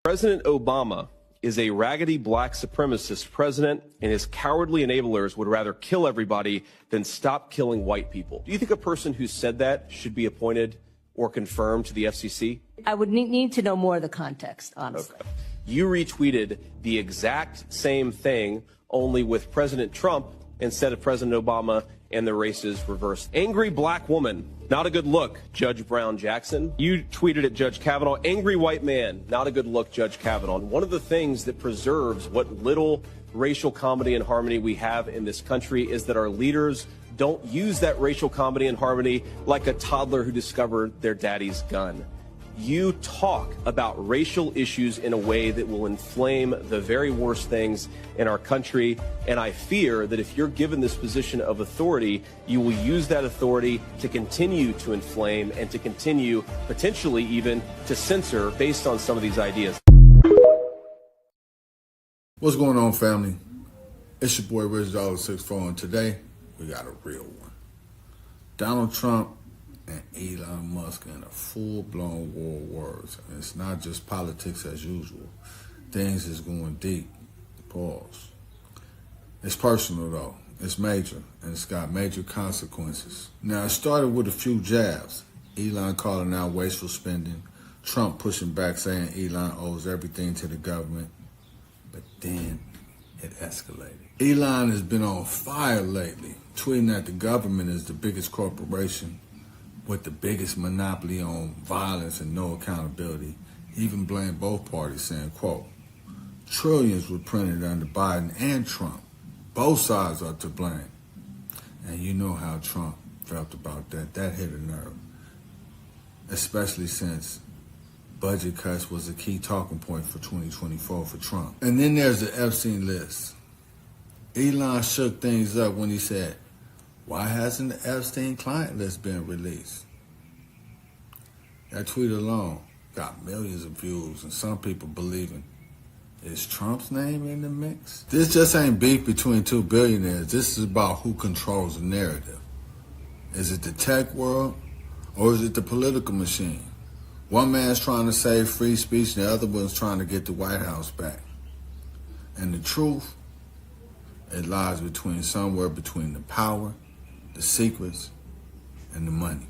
President Obama is a raggedy black supremacist president, and his cowardly enablers would rather kill everybody than stop killing white people. Do you think a person who said that should be appointed or confirmed to the FCC? I would need to know more of the context, honestly. Okay. You retweeted the exact same thing, only with President Trump instead of President Obama, and the races reversed. Angry black woman, not a good look, Judge Brown Jackson. You tweeted at Judge Kavanaugh, angry white man, not a good look, Judge Kavanaugh. And one of the things that preserves what little racial comedy and harmony we have in this country is that our leaders don't use that racial comedy and harmony like a toddler who discovered their daddy's gun. You talk about racial issues in a way that will inflame the very worst things in our country. And I fear that if you're given this position of authority, you will use that authority to continue to inflame and to continue potentially even to censor based on some of these ideas. What's going on, family? It's your boy Rich $6 and today we got a real one. Donald Trump and Elon Musk in a full-blown war of words. And it's not just politics as usual. Things is going deep. Pause. It's personal, though. It's major, and it's got major consequences. Now, it started with a few jabs. Elon calling out wasteful spending. Trump pushing back, saying Elon owes everything to the government. But then it escalated. Elon has been on fire lately, tweeting that the government is the biggest corporation with the biggest monopoly on violence and no accountability. He even blamed both parties, saying, quote, trillions were printed under Biden and Trump. Both sides are to blame. And you know how Trump felt about that. That hit a nerve, especially since budget cuts was a key talking point for 2024 for Trump. And then there's the Epstein list. Elon shook things up when he said, why hasn't the Epstein client list been released? That tweet alone got millions of views, and some people believing, is Trump's name in the mix? This just ain't beef between two billionaires. This is about who controls the narrative. Is it the tech world, or is it the political machine? One man's trying to save free speech, and the other one's trying to get the White House back. And the truth, it lies somewhere between the power, the secrets, and the money.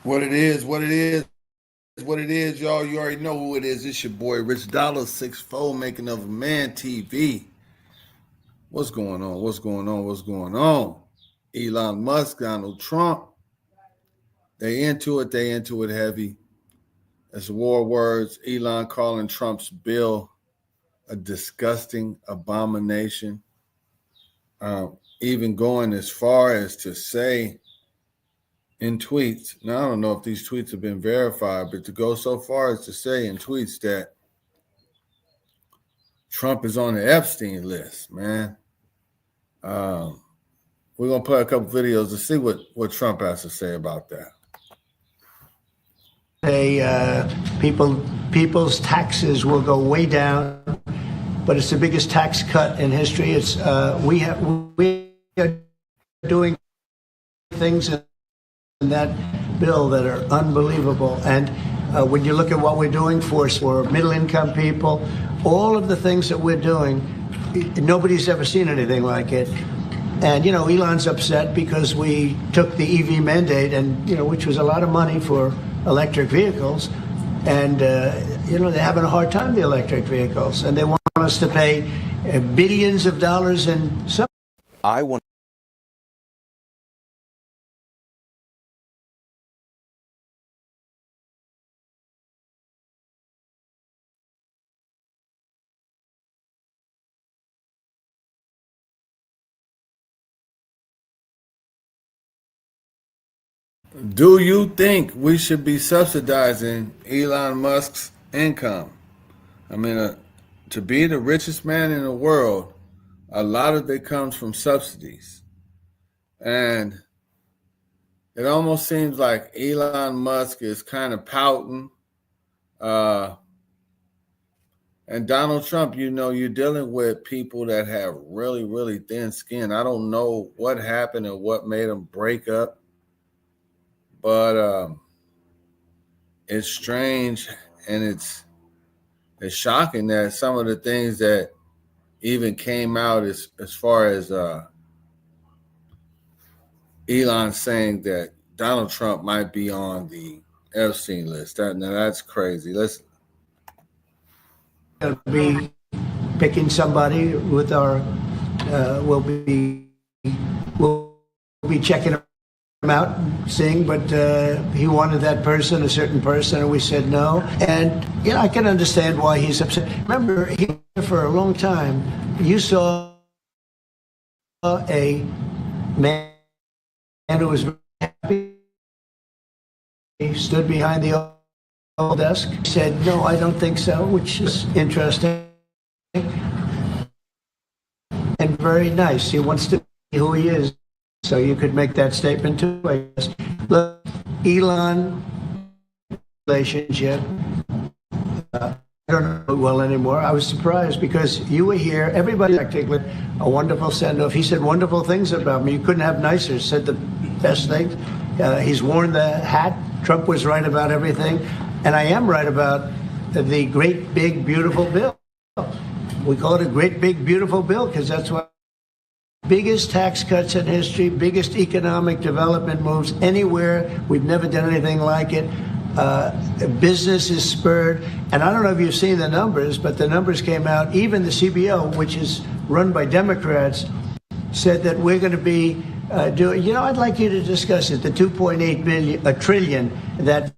What it is, y'all. You already know who it is. It's your boy Rich $6 making of a man TV. What's going on? Elon Musk, Donald Trump. They into it heavy. It's war words. Elon calling Trump's bill a disgusting abomination. Even going as far as to say in tweets, now I don't know if these tweets have been verified, but to go so far as to say in tweets that Trump is on the Epstein list, man. We're going to play a couple videos to see what Trump has to say about that. People's taxes will go way down, but it's the biggest tax cut in history. It's we are doing things in that bill that are unbelievable. And when you look at what we're doing for middle-income people, all of the things that we're doing, nobody's ever seen anything like it. And, Elon's upset because we took the EV mandate and, which was a lot of money for electric vehicles. And, they're having a hard time, the electric vehicles. And they want us to pay billions of dollars in some. I want Do you think we should be subsidizing Elon Musk's income? I mean, to be the richest man in the world, a lot of it comes from subsidies. And it almost seems like Elon Musk is kind of pouting and And Donald Trump, you're dealing with people that have really, really thin skin. I don't know what happened and what made them break up, but it's strange and it's shocking that some of the things that even came out as far as Elon saying that Donald Trump might be on the Epstein list. Now that's crazy. Let's be picking somebody with our. We'll be checking him out, seeing, but he wanted that person, a certain person, and we said no. And I can understand why he's upset. Remember, for a long time, you saw a man who was happy. He stood behind the old desk, said, "No, I don't think so," which is interesting and very nice. He wants to be who he is. So you could make that statement too, I guess. Look, Elon relationship, I don't know well anymore. I was surprised because you were here. Everybody practically a wonderful send-off. He said wonderful things about me. You couldn't have nicer. Said the best things. He's worn the hat. Trump was right about everything. And I am right about the great, big, beautiful bill. We call it a great, big, beautiful bill because that's what biggest tax cuts in history, biggest economic development moves anywhere. We've never done anything like it. Business is spurred. And I don't know if you've seen the numbers, but the numbers came out. Even the CBO, which is run by Democrats, said that we're going to be doing, I'd like you to discuss it, the 2.8 trillion that,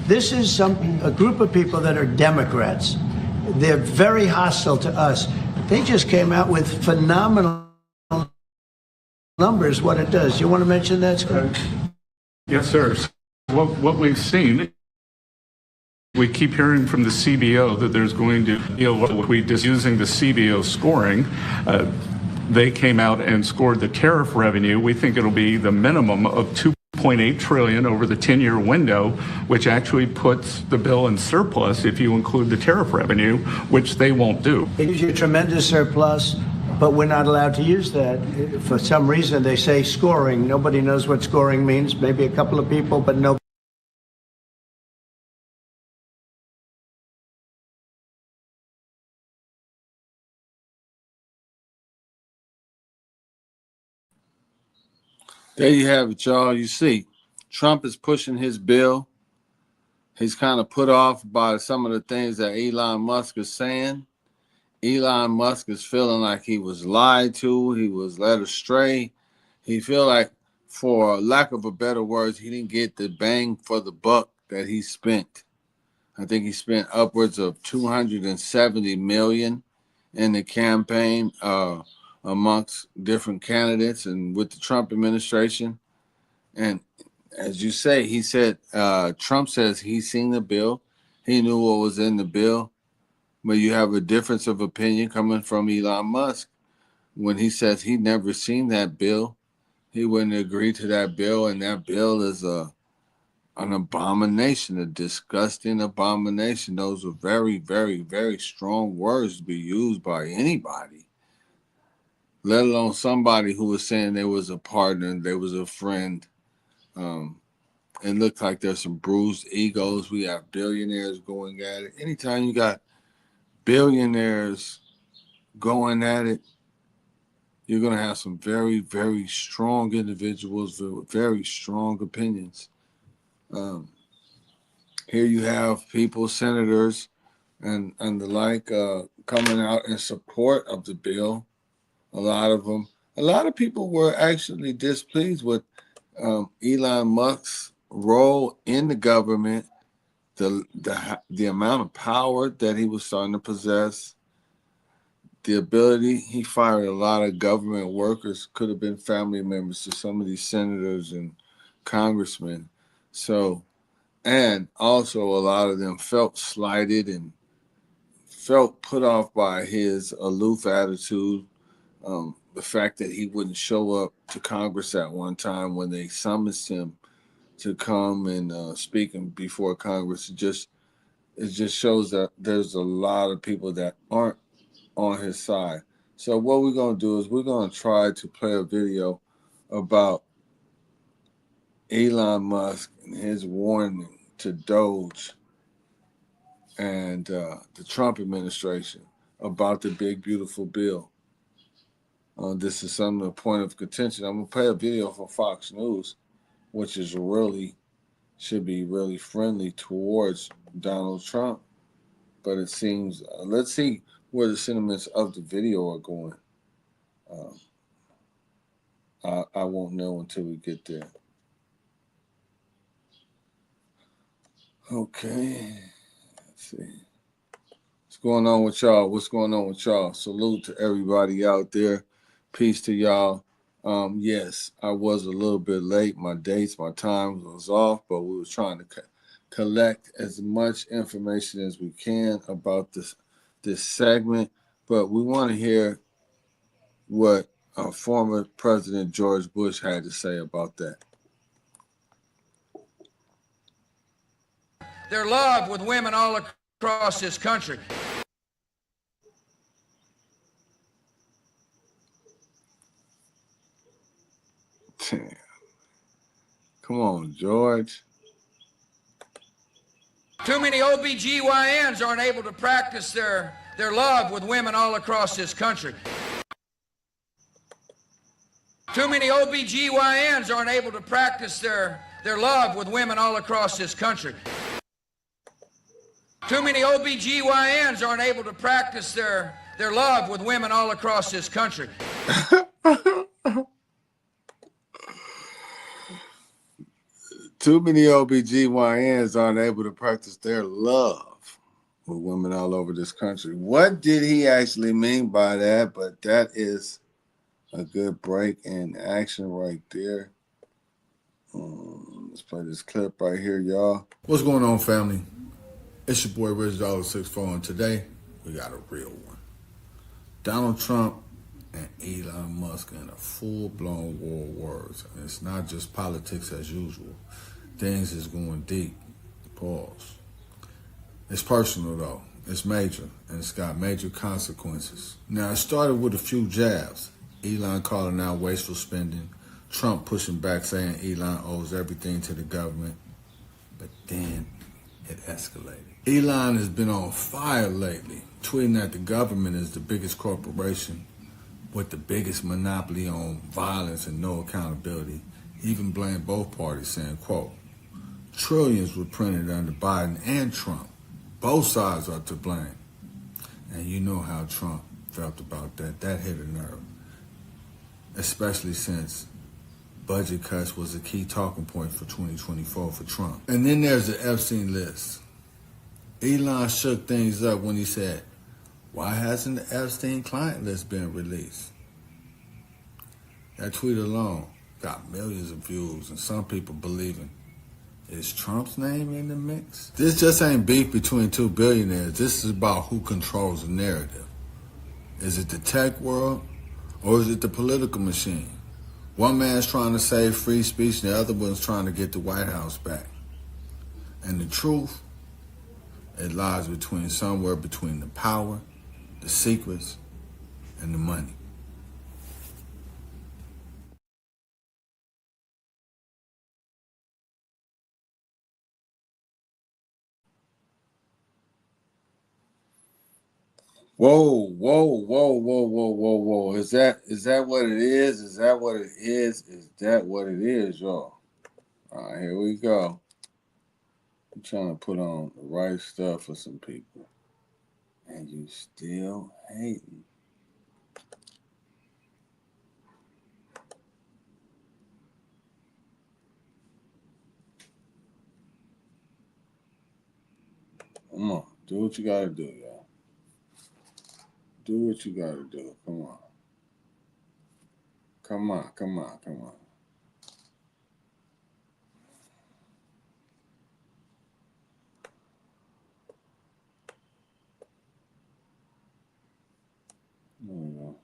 this is a group of people that are Democrats. They're very hostile to us. They just came out with phenomenal numbers, what it does. You want to mention that, Scott? Yes, sir. What we've seen, we keep hearing from the CBO that there's going to be using the CBO scoring. They came out and scored the tariff revenue. We think it'll be the minimum of $2.8 trillion over the 10-year window, which actually puts the bill in surplus if you include the tariff revenue, which they won't do. It gives you a tremendous surplus. But we're not allowed to use that. For some reason, they say scoring. Nobody knows what scoring means. Maybe a couple of people, but no. There you have it, y'all. You see, Trump is pushing his bill. He's kind of put off by some of the things that Elon Musk is saying. Elon Musk is feeling like he was lied to, he was led astray. He feel like, for lack of a better words, he didn't get the bang for the buck that he spent. I think he spent upwards of $270 million in the campaign amongst different candidates and with the Trump administration. And as you say, he said, Trump says he's seen the bill. He knew what was in the bill. But you have a difference of opinion coming from Elon Musk. When he says he never seen that bill, he wouldn't agree to that bill, and that bill is an abomination, a disgusting abomination. Those are very, very, very strong words to be used by anybody, let alone somebody who was saying there was a partner, there was a friend. It looked like there's some bruised egos. We have billionaires going at it. Anytime you got billionaires going at it, you're going to have some very, very strong individuals with very strong opinions. Here you have people, senators, and the like, coming out in support of the bill. A lot of them. A lot of people were actually displeased with Elon Musk's role in the government, the amount of power that he was starting to possess, the ability. He fired a lot of government workers, could have been family members to some of these senators and congressmen. So, and also a lot of them felt slighted and felt put off by his aloof attitude. The fact that he wouldn't show up to Congress at one time when they summoned him to come and speak before Congress, just it just shows that there's a lot of people that aren't on his side. So what we're going to do is we're going to try to play a video about Elon Musk and his warning to Doge and the Trump administration about the big, beautiful bill. This is some of the point of contention. I'm going to play a video from Fox News, which is should be really friendly towards Donald Trump. But it seems, let's see where the sentiments of the video are going. I won't know until we get there. Okay, let's see. What's going on with y'all? What's going on with y'all? Salute to everybody out there. Peace to y'all. Yes, I was a little bit late. My dates, my times was off, but we were trying to collect as much information as we can about this segment. But we want to hear what former President George Bush had to say about that. Their love with women all across this country. Come on, George. Too many OBGYNs aren't able to practice their love with women all across this country. Too many OBGYNs aren't able to practice their love with women all across this country. Too many OBGYNs aren't able to practice their love with women all across this country. Too many OBGYNs aren't able to practice their love with women all over this country. What did he actually mean by that? But that is a good break in action right there. Let's play this clip right here, y'all. What's going on, family? It's your boy Rich $6 and today we got a real one. Donald Trump and Elon Musk in a full-blown war of words. And it's not just politics as usual. Things is going deep. Pause. It's personal though. It's major, and it's got major consequences. Now, it started with a few jabs. Elon calling out wasteful spending. Trump pushing back saying Elon owes everything to the government. But then it escalated. Elon has been on fire lately, tweeting that the government is the biggest corporation with the biggest monopoly on violence and no accountability. He even blamed both parties, saying, quote, trillions were printed under Biden and Trump. Both sides are to blame. And you know how Trump felt about that. That hit a nerve. Especially since budget cuts was a key talking point for 2024 for Trump. And then there's the Epstein list. Elon shook things up when he said, why hasn't the Epstein client list been released? That tweet alone got millions of views and some people believing, is Trump's name in the mix? This just ain't beef between two billionaires. This is about who controls the narrative. Is it the tech world or is it the political machine? One man's trying to save free speech and the other one's trying to get the White House back. And the truth, it lies somewhere between the power, the secrets, and the money. Whoa, whoa, whoa, whoa, whoa, whoa, whoa. Is that what it is? Is that what it is? Is that what it is, y'all? All right, here we go. I'm trying to put on the right stuff for some people. And you still hating. Come on, do what you gotta do, y'all. Do what you gotta do. Come on. Come on, come on, come on. There we go.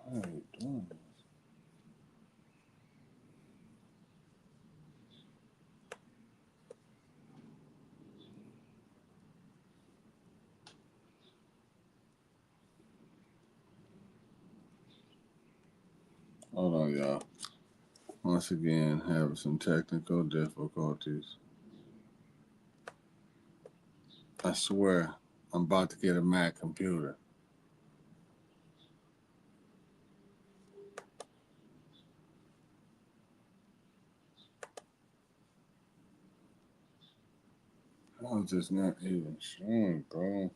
What are you Hold on, y'all. Once again, having some technical difficulties. I swear, I'm about to get a Mac computer. I was just not even showing, bro.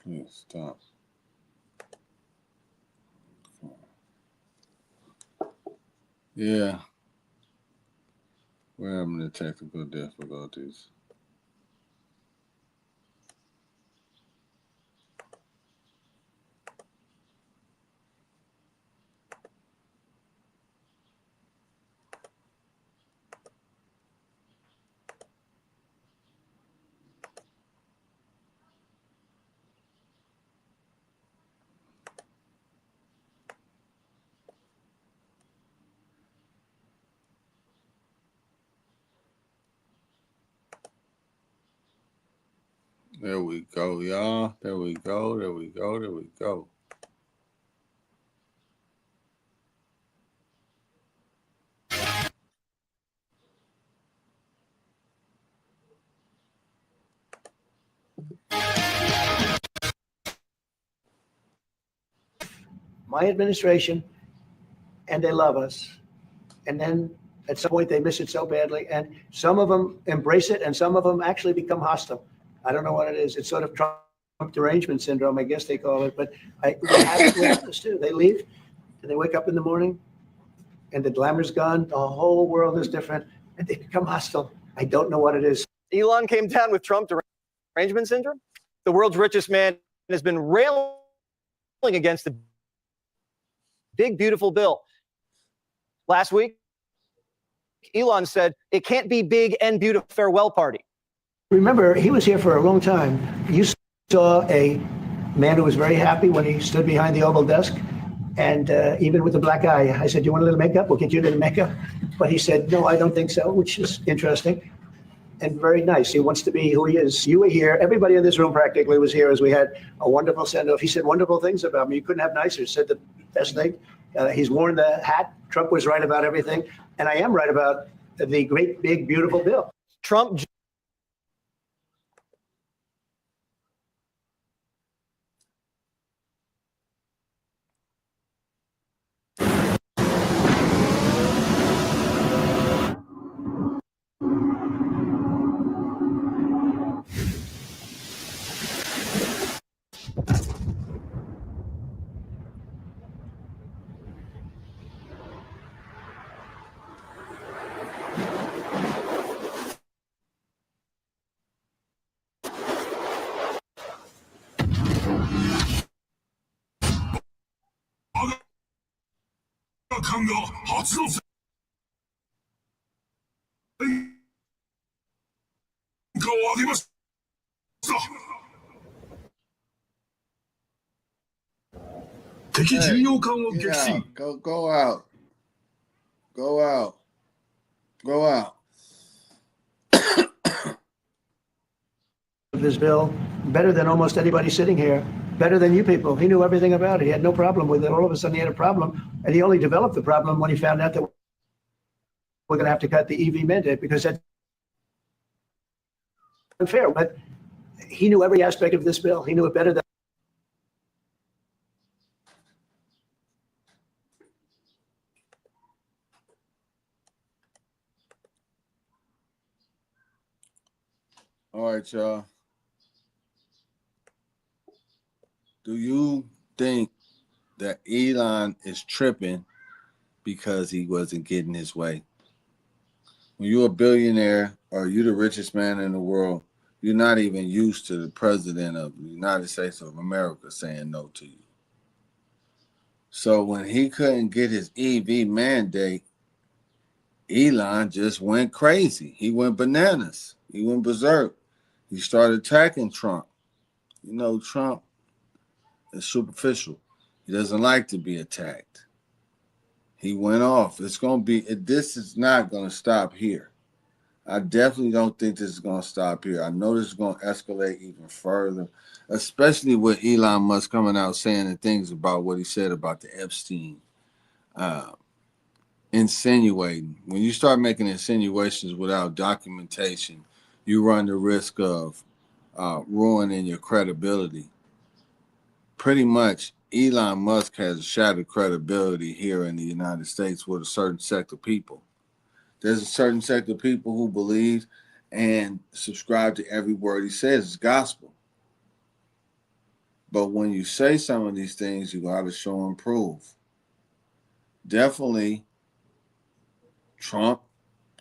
Please stop. Yeah, we're having the technical difficulties. There we go, y'all. There we go. There we go. There we go. My administration, and they love us. And then at some point they miss it so badly, and some of them embrace it, and some of them actually become hostile. I don't know what it is. It's sort of Trump derangement syndrome, I guess they call it. But they have it with us too. They leave, and they wake up in the morning, and the glamour's gone. The whole world is different, and they become hostile. I don't know what it is. Elon came down with Trump derangement syndrome. The world's richest man has been railing against the big, beautiful bill. Last week, Elon said it can't be big and beautiful farewell party. Remember, he was here for a long time. You saw a man who was very happy when he stood behind the Oval desk, and even with the black eye, I said, "You want a little makeup? We'll get you a little makeup." But he said, "No, I don't think so," which is interesting and very nice. He wants to be who he is. You were here. Everybody in this room practically was here as we had a wonderful send-off. He said wonderful things about me. You couldn't have nicer. Said the best thing. He's worn the hat. Trump was right about everything. And I am right about the great, big, beautiful bill. Trump Yeah, go out. Go out. Go out. This bill, better than almost anybody sitting here, better than you people. He knew everything about it. He had no problem with it. All of a sudden he had a problem, and he only developed the problem when he found out that we're going to have to cut the EV mandate because that's unfair. But he knew every aspect of this bill. He knew it better than. All right, y'all. Do you think that Elon is tripping because he wasn't getting his way? When you're a billionaire or you're the richest man in the world, you're not even used to the president of the United States of America saying no to you. So when he couldn't get his EV mandate, Elon just went crazy. He went bananas. He went berserk. He started attacking Trump. You know, Trump is superficial. He doesn't like to be attacked. He went off. It's going to be, this is not going to stop here. I definitely don't think this is going to stop here. I know this is going to escalate even further, especially with Elon Musk coming out saying the things about what he said about the Epstein, insinuating. When you start making insinuations without documentation, you run the risk of ruining your credibility. Pretty much, Elon Musk has shattered credibility here in the United States with a certain sect of people. There's a certain sect of people who believe and subscribe to every word he says is gospel. But when you say some of these things, you got to show and prove. Definitely, Trump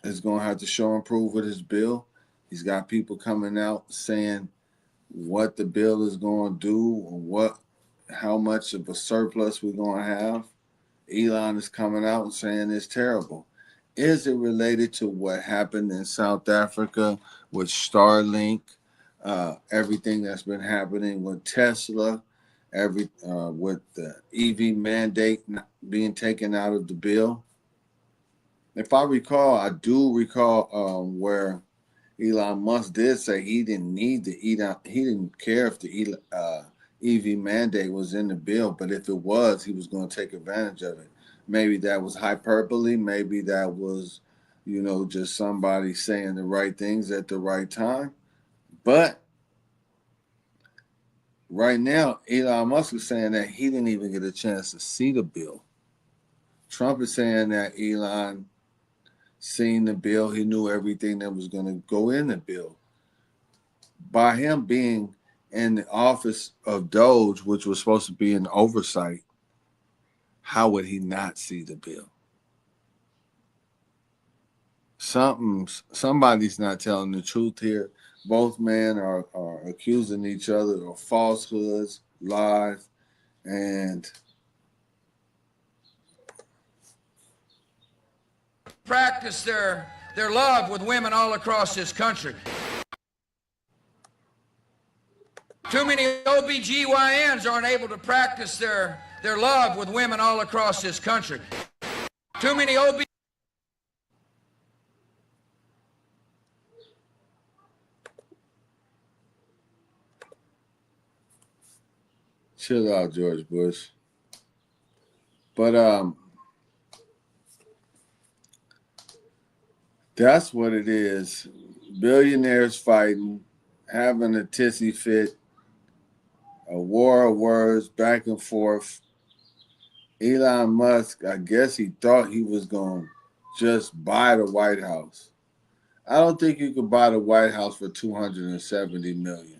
is going to have to show and prove with his bill. He's got people coming out saying what the bill is going to do or how much of a surplus we're going to have. Elon is coming out and saying it's terrible. Is it related to what happened in South Africa with Starlink, everything that's been happening with Tesla, with the EV mandate being taken out of the bill? If I recall, I do recall where Elon Musk did say he didn't need he didn't care if the EV mandate was in the bill, but if it was, he was going to take advantage of it. Maybe that was hyperbole. Maybe that was, just somebody saying the right things at the right time. But right now, Elon Musk is saying that he didn't even get a chance to see the bill. Trump is saying that Elon seen the bill. He knew everything that was going to go in the bill. By him being in the office of Doge, which was supposed to be an oversight, how would he not see the bill? Somebody's not telling the truth here. Both men are accusing each other of falsehoods, lies, and practice their love with women all across this country. Too many OBGYNs aren't able to practice their love with women all across this country. Too many OB. chill out, George Bush. But that's what it is. Billionaires fighting, having a tissy fit, a war of words back and forth. Elon Musk, I guess he thought he was going to just buy the White House. I don't think you could buy the White House for $270 million.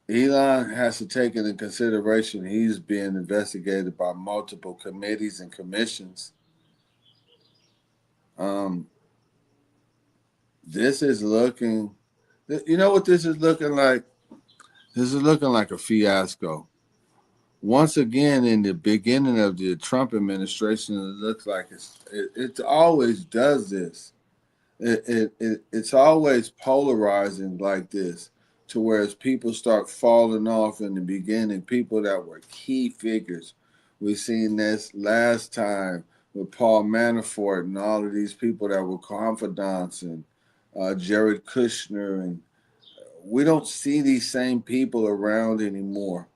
Elon has to take into consideration he's being investigated by multiple committees and commissions. This is looking, you know what this is looking like? This is looking like a fiasco. Once again, in the beginning of the Trump administration, it looks like it always does this. It's always polarizing like this, to whereas people start falling off in the beginning, people that were key figures. We've seen this last time with Paul Manafort and all of these people that were confidants and Jared Kushner. And we don't see these same people around anymore.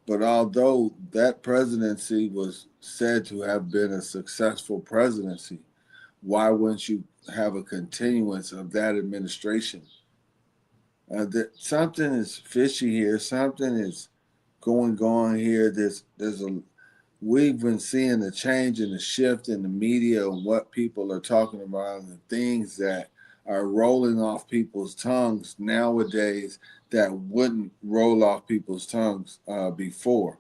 But although that presidency was said to have been a successful presidency, why wouldn't you have a continuance of that administration? Something is fishy here. Something is going on here. We've been seeing the change and the shift in the media and what people are talking about and the things that are rolling off people's tongues nowadays that wouldn't roll off people's tongues before.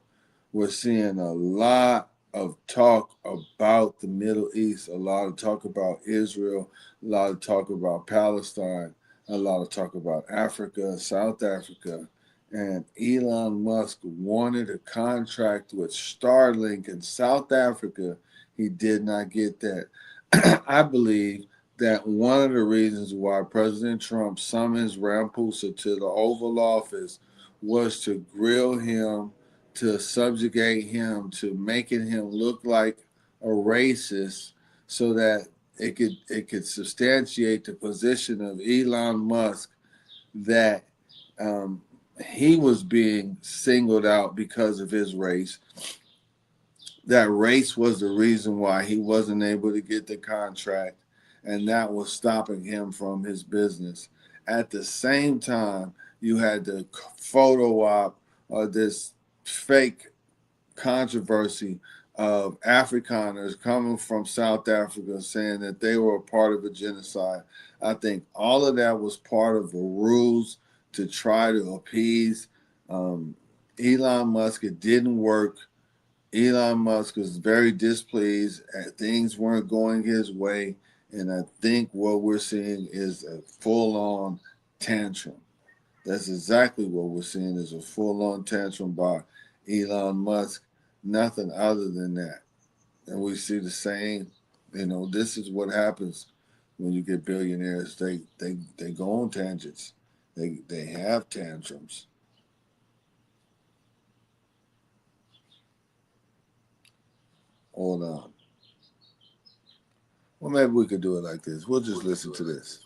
We're seeing a lot of talk about the Middle East, a lot of talk about Israel, a lot of talk about Palestine, a lot of talk about Africa, South Africa. And Elon Musk wanted a contract with Starlink in South Africa. He did not get that. I believe that one of the reasons why President Trump summons Ramaphosa to the Oval Office was to grill him, to subjugate him, to making him look like a racist, so that it could substantiate the position of Elon Musk that he was being singled out because of his race. That race was the reason why he wasn't able to get the contract, and that was stopping him from his business. At the same time, you had the photo op or this fake controversy of Afrikaners coming from South Africa saying that they were a part of a genocide. I think all of that was part of the rules to try to appease Elon Musk. It didn't work. Elon Musk was very displeased. Things weren't going his way. And I think what we're seeing is a full-on tantrum. That's exactly what we're seeing is a full-on tantrum by Elon Musk. Nothing other than that. And we see the same, this is what happens when you get billionaires. They go on tangents. They have tantrums. Hold on. Well, maybe we could do it like this. We'll just listen to this.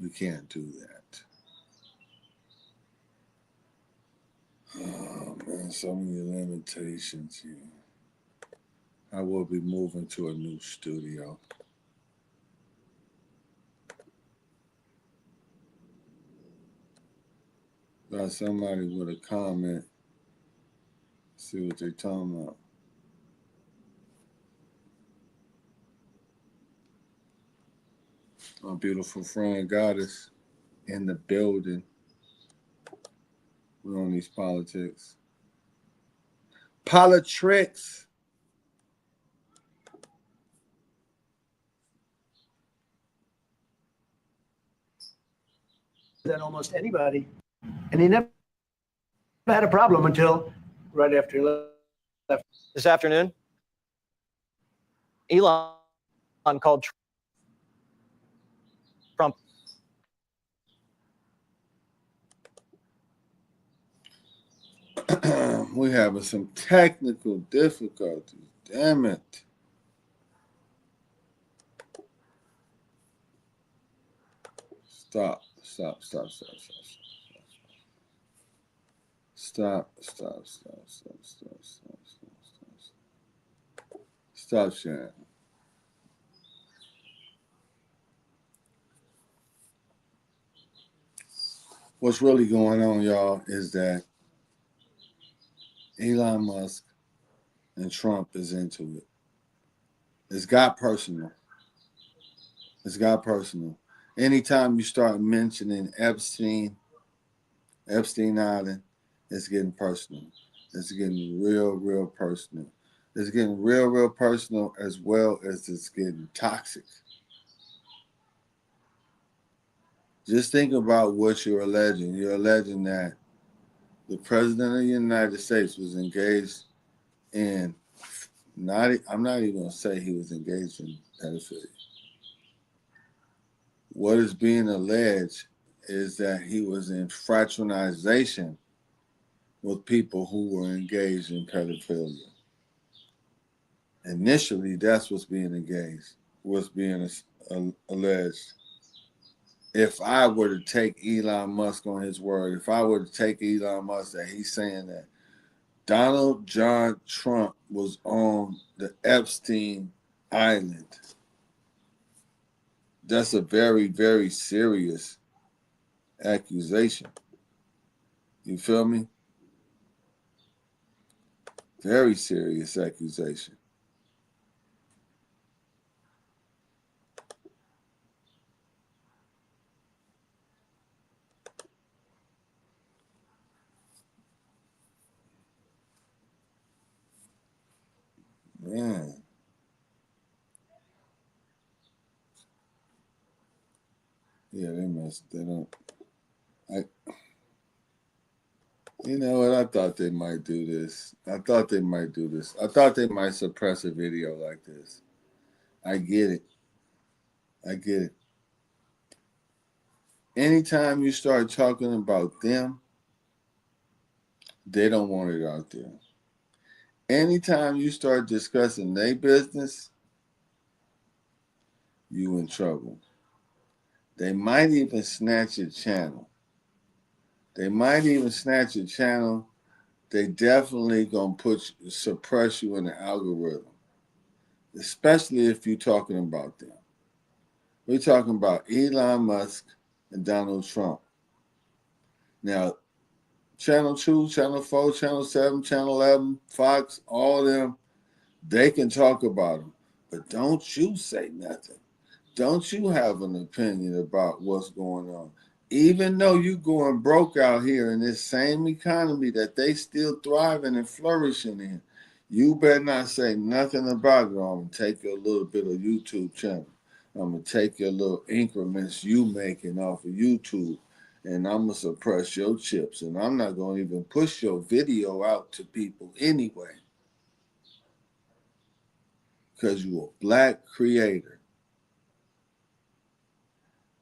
We can't do that. Oh, man, so many limitations here. I will be moving to a new studio. Got somebody with a comment. See what they're talking about. My beautiful friend Goddess in the building. We're on these politics. Politricks. Than almost anybody. And he never had a problem until right after he left. This afternoon, Elon called Trump. We're having some technical difficulties. Damn it. Stop. Stop. Stop sharing. What's really going on, y'all, is that Elon Musk and Trump is into it. It's got personal. Anytime you start mentioning Epstein Island, it's getting personal. It's getting real personal. It's getting real personal as well as it's getting toxic. Just think about what you're alleging. You're alleging that the president of the United States was engaged in, I'm not even going to say he was engaged in pedophilia. What is being alleged is that he was in fraternization with people who were engaged in pedophilia. Initially, that's what's being alleged. If I were to take Elon Musk on his word, if I were to take Elon Musk that he's saying that Donald John Trump was on the Epstein Island, that's a very serious accusation. You feel me? Very serious accusation. Man. Yeah, they don't. You know what? I thought they might do this. I thought they might suppress a video like this. I get it. I get it. Anytime you start talking about them, they don't want it out there. Anytime you start discussing their business, you in trouble. They might even snatch your channel. They definitely gonna suppress you in the algorithm, especially if you're talking about them. We're talking about Elon Musk and Donald Trump. Now, Channel 2, Channel 4, Channel 7, Channel 11, Fox, all of them, they can talk about them. But don't you say nothing. Don't you have an opinion about what's going on. Even though you going broke out here in this same economy that they still thriving and flourishing in, you better not say nothing about it, or I'm going to take your little bit of YouTube channel. I'm going to take your little increments you making off of YouTube, and I'm going to suppress your chips, and I'm not going to even push your video out to people anyway, because you're a black creator.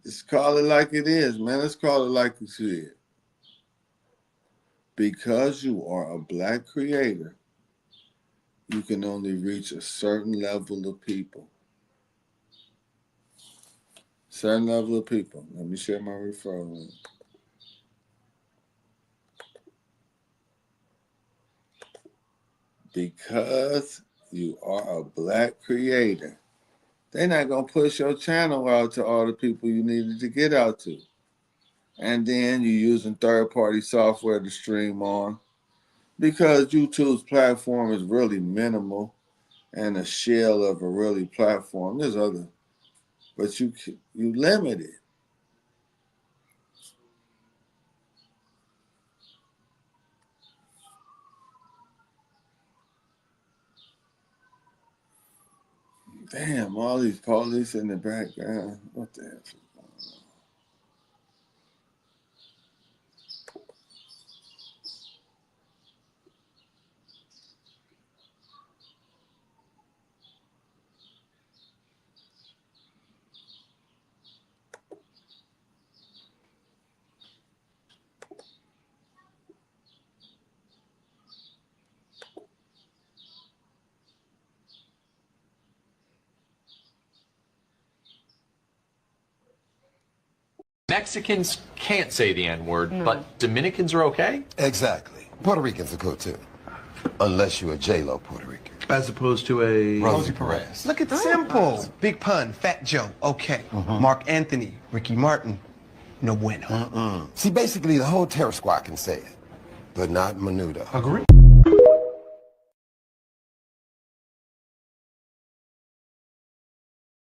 Let's call it like it is, man. Let's call it like it's here. Because you are a black creator, you can only reach a certain level of people. Certain level of people. Let me share my referral link. Because you are a black creator, they're not going to push your channel out to all the people you needed to get out to. And then you're using third-party software to stream on, because YouTube's platform is really minimal and a shell of a really platform. There's other, but you limit it. Damn, all these police in the background. What the hell? Mexicans can't say the N-word, but Dominicans are okay? Exactly. Puerto Ricans are cool too. Unless you're a J-Lo Puerto Rican. As opposed to a... Rosie Perez. Look, it's simple. Big pun, Fat Joe, okay. Mark Anthony, Ricky Martin, no bueno. See, basically the whole terror squad can say it, but not Menudo. Agree.